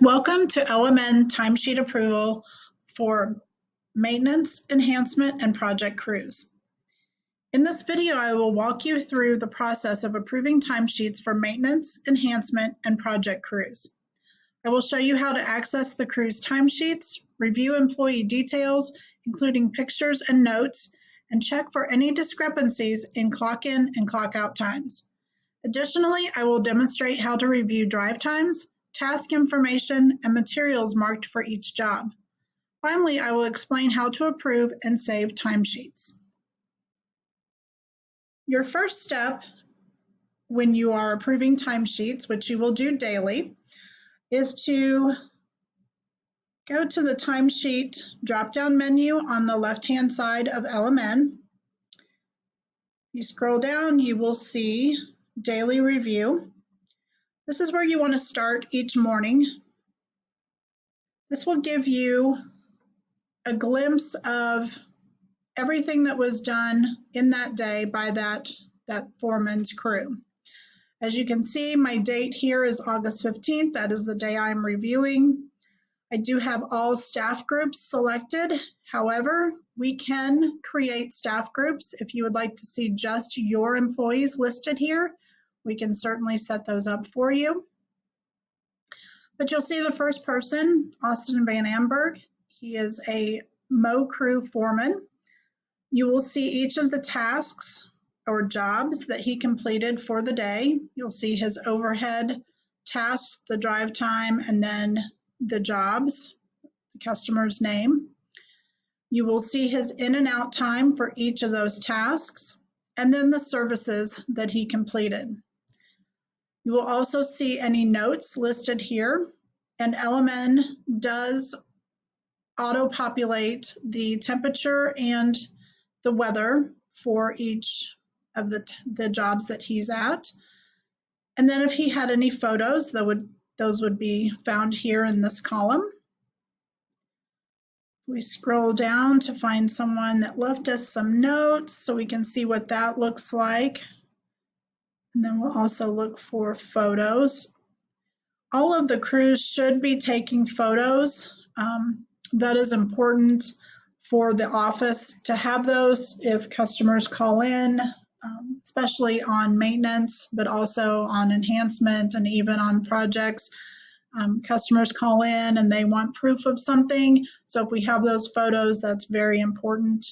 Welcome to LMN Timesheet Approval for Maintenance, Enhancement, and Project Crews. In this video, I will walk you through the process of approving timesheets for maintenance, enhancement, and project crews. I will show you how to access the crew's timesheets, review employee details, including pictures and notes, and check for any discrepancies in clock-in and clock-out times. Additionally, I will demonstrate how to review drive times, task information, and materials marked for each job. Finally, I will explain how to approve and save timesheets. Your first step when you are approving timesheets, which you will do daily, is to go to the timesheet drop-down menu on the left-hand side of LMN. You scroll down, you will see Daily Review. This is where you want to start each morning. This will give you a glimpse of everything that was done in that day by that foreman's crew. As you can see, my date here is August 15th. That is the day I'm reviewing. I do have all staff groups selected. However, we can create staff groups. If you would like to see just your employees listed here, we can certainly set those up for you. But you'll see the first person, Austin Van Amberg. He is a mow crew foreman. You will see each of the tasks or jobs that he completed for the day. You'll see his overhead tasks, the drive time, and then the jobs, the customer's name. You will see his in and out time for each of those tasks, and then the services that he completed. You will also see any notes listed here, and LMN does auto-populate the temperature and the weather for each of the jobs that he's at. And then if he had any photos, those would be found here in this column. We scroll down to find someone that left us some notes so we can see what that looks like. And then we'll also look for photos. All of the crews should be taking photos. That is important for the office to have those if customers call in, especially on maintenance, but also on enhancement and even on projects. Customers call in and they want proof of something. So if we have those photos, that's very important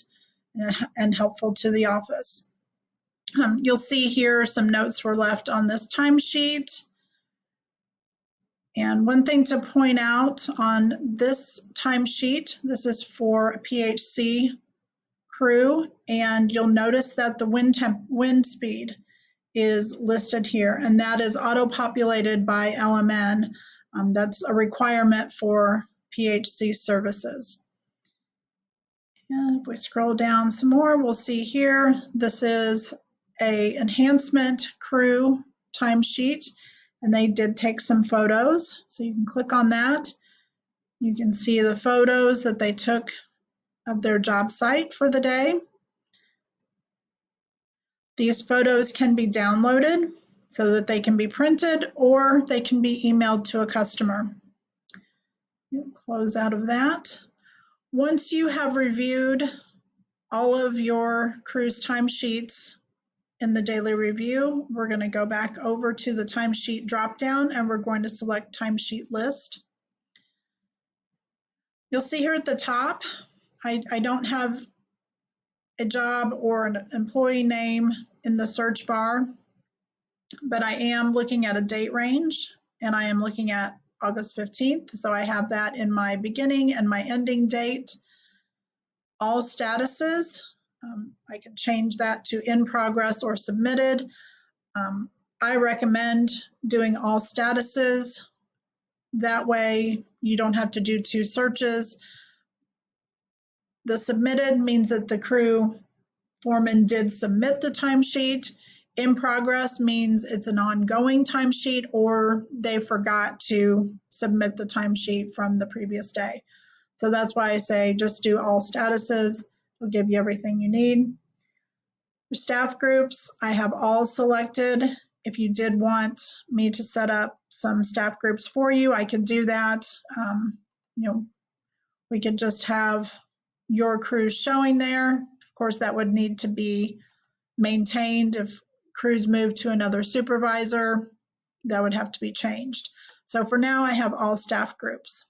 and helpful to the office. You'll see here some notes were left on this timesheet. And one thing to point out on this timesheet, this is for a PHC crew, and you'll notice that the wind speed is listed here, and that is auto-populated by LMN. That's a requirement for PHC services. And if we scroll down some more, we'll see here, this is a enhancement crew timesheet, and they did take some photos. So you can click on that. You can see the photos that they took of their job site for the day. These photos can be downloaded so that they can be printed or they can be emailed to a customer. Close out of that. Once you have reviewed all of your crew's timesheets in the daily review, we're going to go back over to the timesheet dropdown and we're going to select timesheet list. You'll see here at the top, I don't have a job or an employee name in the search bar, but I am looking at a date range and I am looking at August 15th. So I have that in my beginning and my ending date. All statuses, I can change that to in progress or submitted. I recommend doing all statuses. That way you don't have to do two searches. The submitted means that the crew foreman did submit the timesheet. In progress means it's an ongoing timesheet or they forgot to submit the timesheet from the previous day. So that's why I say just do all statuses. It'll give you everything you need. For staff groups, I have all selected If you did want me to set up some staff groups for you, I could do that. We could just have your crews showing there. Of course, that would need to be maintained. If crews move to another supervisor, that would have to be changed. So for now, I have all staff groups.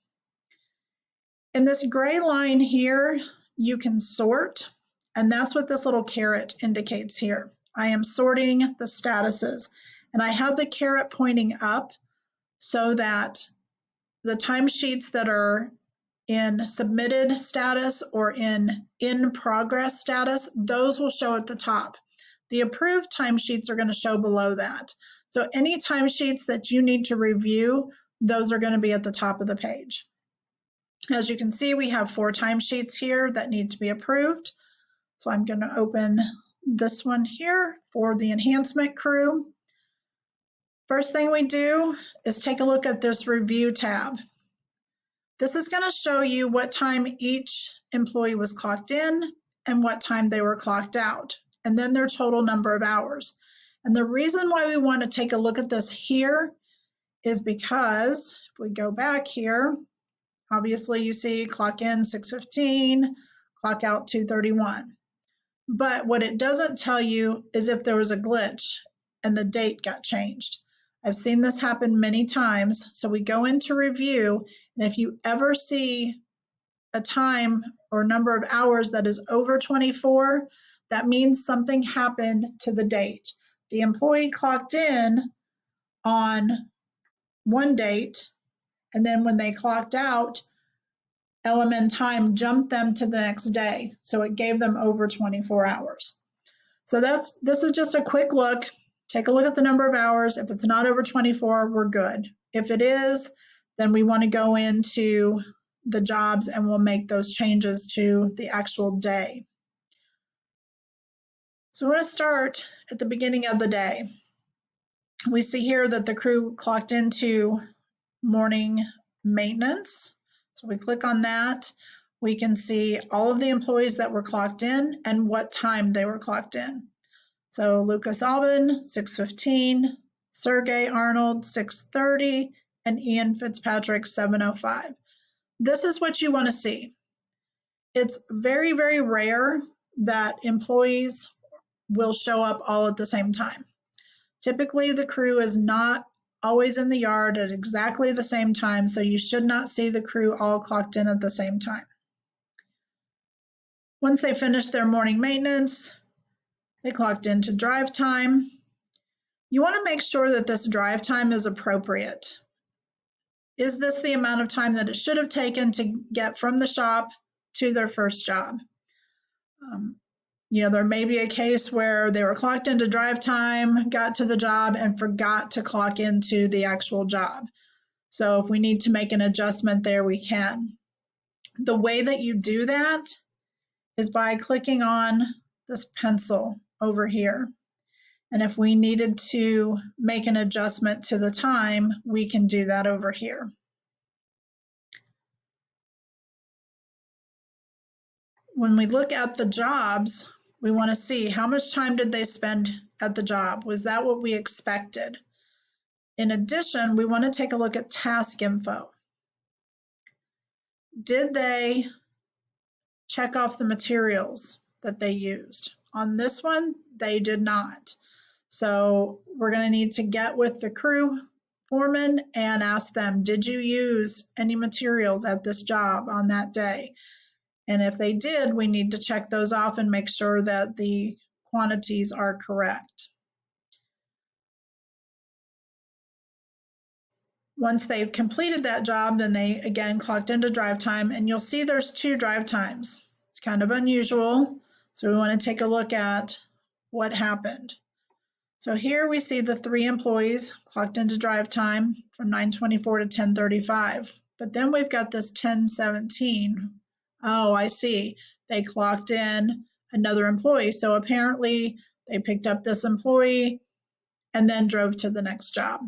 In this gray line here, you can sort, and that's what this little caret indicates here. I am sorting the statuses, and I have the caret pointing up so that the timesheets that are in submitted status or in progress status, those will show at the top. The approved timesheets are going to show below that. So any timesheets that you need to review, those are going to be at the top of the page. As you can see, we have 4 timesheets here that need to be approved. So I'm going to open this one here for the enhancement crew. First thing we do is take a look at this review tab. This is going to show you what time each employee was clocked in and what time they were clocked out, and then their total number of hours. And the reason why we want to take a look at this here is because if we go back here, obviously you see clock in 6:15, clock out 2:31. But what it doesn't tell you is if there was a glitch and the date got changed. I've seen this happen many times. So we go into review, and if you ever see a time or number of hours that is over 24, that means something happened to the date. The employee clocked in on one date, and then when they clocked out, LMN Time jumped them to the next day. So it gave them over 24 hours. So this is just a quick look. Take a look at the number of hours. If it's not over 24, we're good. If it is, then we want to go into the jobs and we'll make those changes to the actual day. So we're going to start at the beginning of the day. We see here that the crew clocked into morning maintenance. So we click on that. We can see all of the employees that were clocked in and what time they were clocked in. So Lucas Albin, 6:15, Sergey Arnold, 6:30, and Ian Fitzpatrick, 7:05. This is what you want to see. It's very, very rare that employees will show up all at the same time. Typically, the crew is not always in the yard at exactly the same time, so you should not see the crew all clocked in at the same time. Once they finish their morning maintenance, they clocked into drive time. You want to make sure that this drive time is appropriate. Is this the amount of time that it should have taken to get from the shop to their first job? There may be a case where they were clocked into drive time, got to the job, and forgot to clock into the actual job. So if we need to make an adjustment there, we can. The way that you do that is by clicking on this pencil over here. And if we needed to make an adjustment to the time, we can do that over here. When we look at the jobs, we want to see how much time did they spend at the job? Was that what we expected? In addition, we want to take a look at task info. Did they check off the materials that they used? On this one, they did not. So we're going to need to get with the crew foreman and ask them, did you use any materials at this job on that day? And if they did, we need to check those off and make sure that the quantities are correct. Once they've completed that job, then they again clocked into drive time, and you'll see there's 2 drive times. It's kind of unusual, so we want to take a look at what happened. So here we see the 3 employees clocked into drive time from 9:24 to 10:35, but then we've got this 10:17. Oh, I see. They clocked in another employee, so apparently they picked up this employee and then drove to the next job.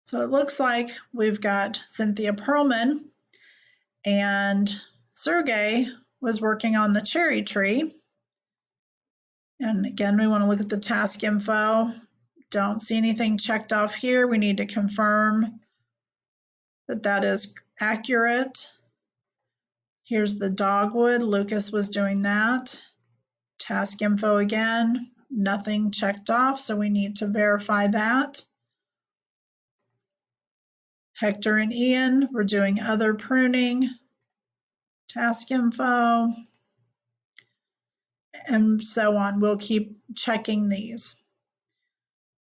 So it looks like we've got Cynthia Perlman, and Sergey was working on the cherry tree, And again, we want to look at the task info. Don't see anything checked off here. We need to confirm that that is accurate. Here's the dogwood. Lucas was doing that. Task info again, nothing checked off, so we need to verify that. Hector and Ian, we're doing other pruning. Task info, and so on. We'll keep checking these.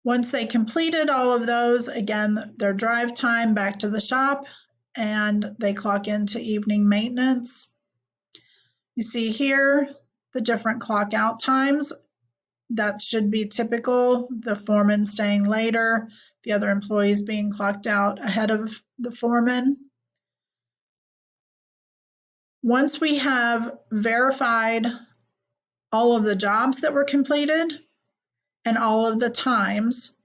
Once they completed all of those, again, their drive time back to the shop, and they clock into evening maintenance. You see here the different clock out times. That should be typical, the foreman staying later, the other employees being clocked out ahead of the foreman. Once we have verified all of the jobs that were completed and all of the times,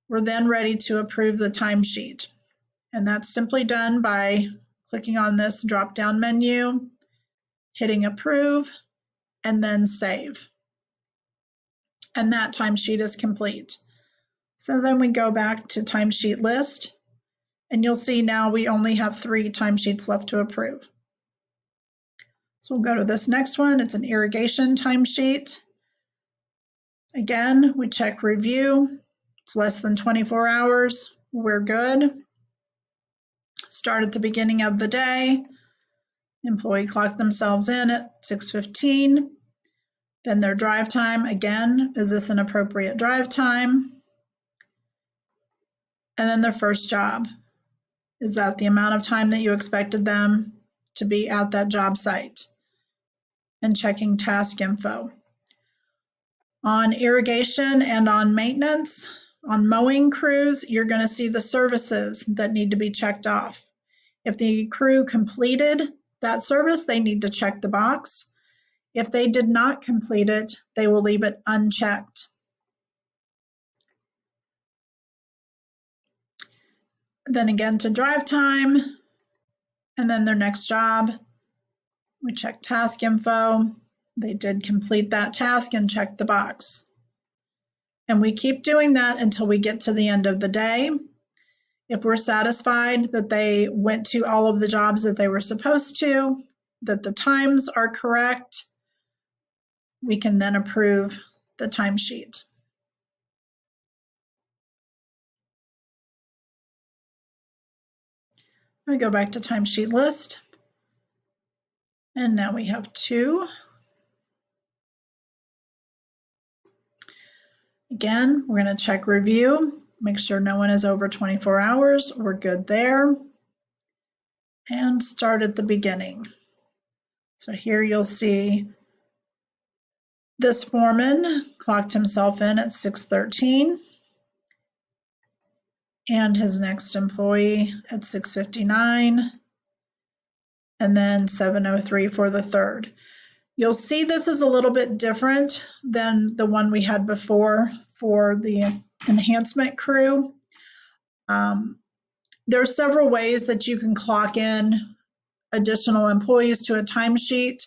we're then ready to approve the timesheet. And that's simply done by clicking on this drop-down menu, hitting approve, and then save. And that timesheet is complete. So then we go back to timesheet list, and you'll see now we only have 3 timesheets left to approve. So we'll go to this next one. It's an irrigation timesheet. Again, we check review. It's less than 24 hours. We're good. Start at the beginning of the day. Employee clocked themselves in at 6:15. Then their drive time. Again, is this an appropriate drive time? And then their first job. Is that the amount of time that you expected them to be at that job site? And checking task info. On irrigation and on maintenance, on mowing crews, you're going to see the services that need to be checked off. If the crew completed that service, they need to check the box. If they did not complete it, they will leave it unchecked. Then again to drive time, and then their next job. We check task info. They did complete that task and check the box. And we keep doing that until we get to the end of the day. If we're satisfied that they went to all of the jobs that they were supposed to, that the times are correct, we can then approve the timesheet. I go back to timesheet list, and now we have 2. Again, we're going to check review, make sure no one is over 24 hours. We're good there. And start at the beginning. So here you'll see this foreman clocked himself in at 6:13 and his next employee at 6:59 and then 7:03 for the third. You'll see this is a little bit different than the one we had before for the enhancement crew. There are several ways that you can clock in additional employees to a timesheet.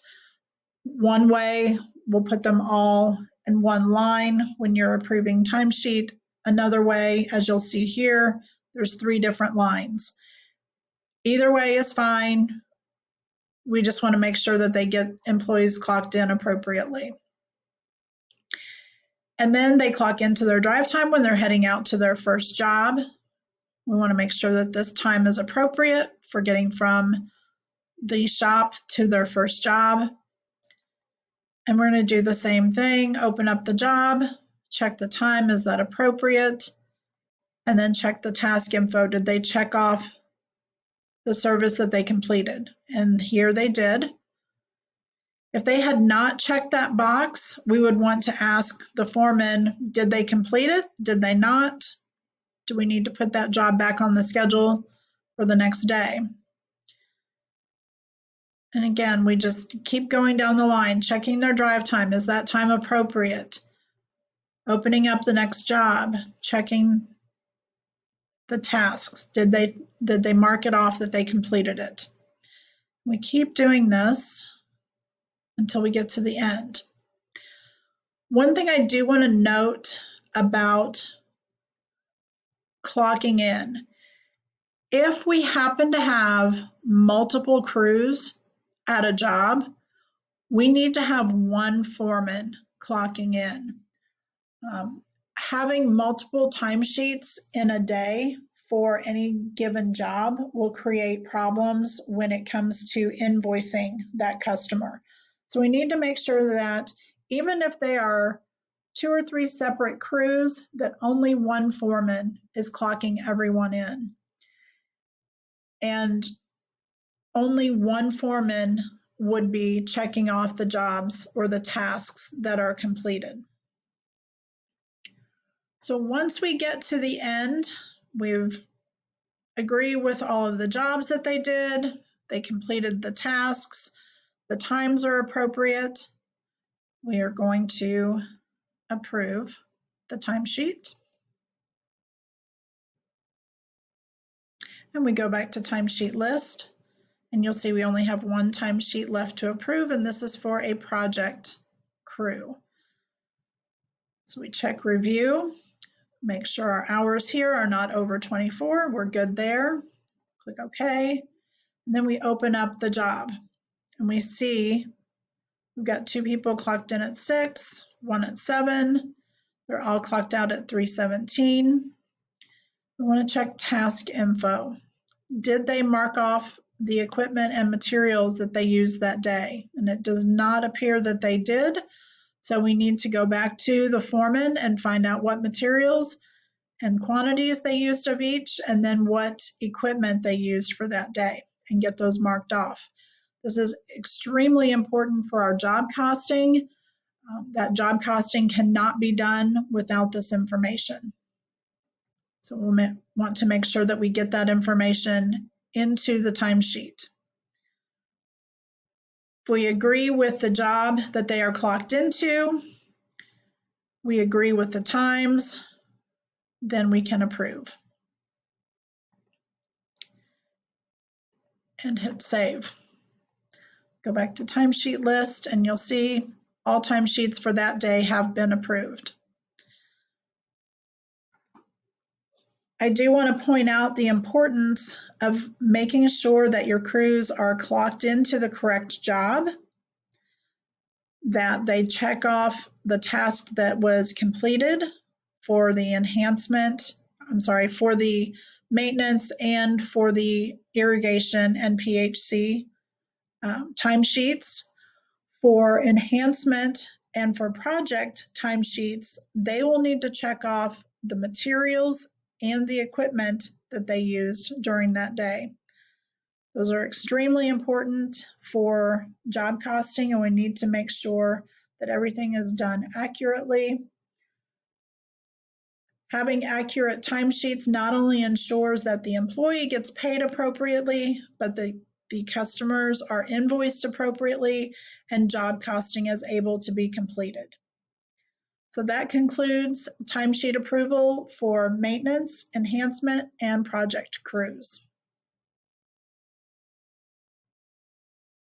One way, we'll put them all in one line when you're approving timesheet. Another way, as you'll see here, there's 3 different lines. Either way is fine. We just want to make sure that they get employees clocked in appropriately. And then they clock into their drive time when they're heading out to their first job. We want to make sure that this time is appropriate for getting from the shop to their first job. And we're going to do the same thing, open up the job, check the time, is that appropriate? And then check the task info. Did they check off the service that they completed? And here they did. If they had not checked that box, we would want to ask the foreman, did they complete it? Did they not? Do we need to put that job back on the schedule for the next day? And again, we just keep going down the line, checking their drive time. Is that time appropriate? Opening up the next job, checking the tasks. Did they mark it off that they completed it? We keep doing this until we get to the end. One thing I do want to note about clocking in, if we happen to have multiple crews at a job, we need to have one foreman clocking in. Having multiple timesheets in a day for any given job will create problems when it comes to invoicing that customer. So we need to make sure that even if they are 2 or 3 separate crews, that only one foreman is clocking everyone in. And only one foreman would be checking off the jobs or the tasks that are completed. So once we get to the end, we've agreed with all of the jobs that they did, they completed the tasks, the times are appropriate, we are going to approve the timesheet. And we go back to timesheet list, and you'll see we only have one timesheet left to approve, and this is for a project crew. So we check review, make sure our hours here are not over 24, we're good there. Click OK, and then we open up the job, and we see we've got 2 people clocked in at 6, 1 at 7, they're all clocked out at 3:17. We want to check task info. Did they mark off the equipment and materials that they used that day? And it does not appear that they did. So we need to go back to the foreman and find out what materials and quantities they used of each, and then what equipment they used for that day, and get those marked off. This is extremely important for our job costing. That job costing cannot be done without this information. So we'll want to make sure that we get that information into the timesheet. If we agree with the job that they are clocked into, we agree with the times, then we can approve. And hit save. Go back to timesheet list, and you'll see all timesheets for that day have been approved. I do want to point out the importance of making sure that your crews are clocked into the correct job, that they check off the task that was completed for the for the maintenance and for the irrigation and PHC timesheets. For enhancement and for project timesheets, they will need to check off the materials and the equipment that they used during that day. Those are extremely important for job costing, and we need to make sure that everything is done accurately. Having accurate timesheets not only ensures that the employee gets paid appropriately, but the customers are invoiced appropriately and job costing is able to be completed. So that concludes timesheet approval for maintenance, enhancement, and project crews.